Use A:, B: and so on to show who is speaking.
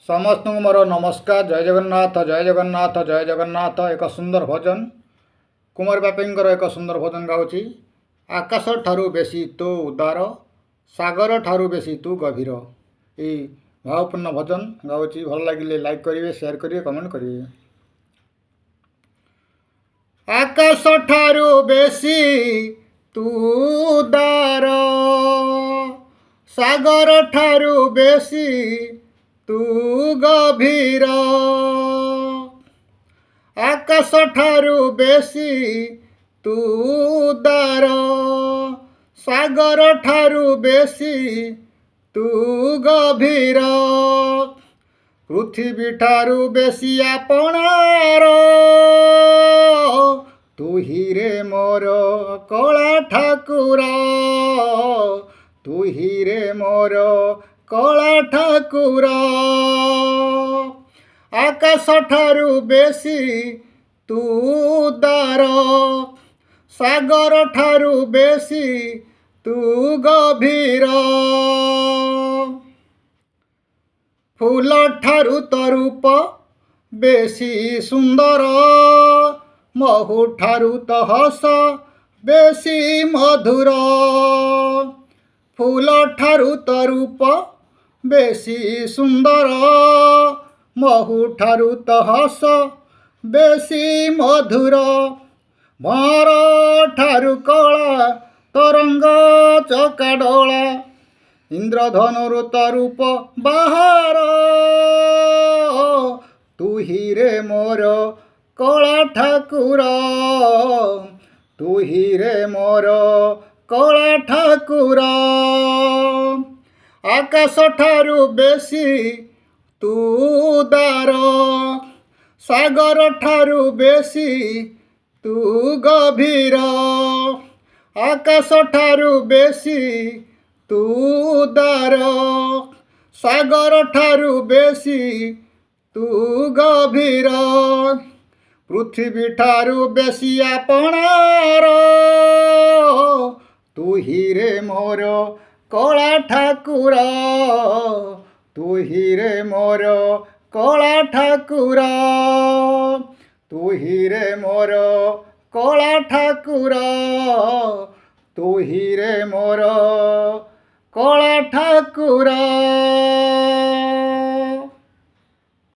A: समस्त मोर नमस्कार। जय जगन्नाथ जय जगन्नाथ जय जगन्नाथ। एक सुंदर भजन कुमार बापींकर एक सुंदर भजन गाँची। आकाश ठारू बेसी तू उदार, सागर ठारू बेसी तू गभीर। ये भावपूर्ण भजन गाँची। भल लगे लाइक करेंगे, शेयर करेंगे, कमेंट करेंगे। आकाश ठारू बेसी तू उदार, सागर ठारू बेसी तू गभीर। आकाश ठारू बेसी तू उदार, सागर ठारू बेसी तू गभीर। पृथ्वी ठारू बेसी आपणार, तू ही रे मोर कला ठाकुर। तू ही रे मोर कला ठाकुर। आकाश ठारू बेसी तू उदार, सागर ठारू बेसी तू गभीर। फूल ठारू तो रूप बेसी सुंदर, महु ठारू तो हस बेसी मधुर। फूल ठारू तो रूप बेसी सुंदर, महु ठारू तो हस बेसी मधुर। भंवर ठारू कला तरंग चकाडोला, इंद्रधनुर तो रूप बाहर। तू ही रे मोर कला ठाकुर। तू ही रे मोर कला ठाकुर। आकाश ठारू बेसी तू उदार, सागर ठारू बेसी तू गभीर। आकाश ठारू बेसी तू उदार, सागर ठारू बेसी तू गभीर। पृथ्वी ठारू बेसी आपणार, तू ही रे मोर कला ठाकुर। तू ही रे मोर कला ठाकुर। तू ही रे मोर कला ठाकुर। तू ही रे मोर कला ठाकुर।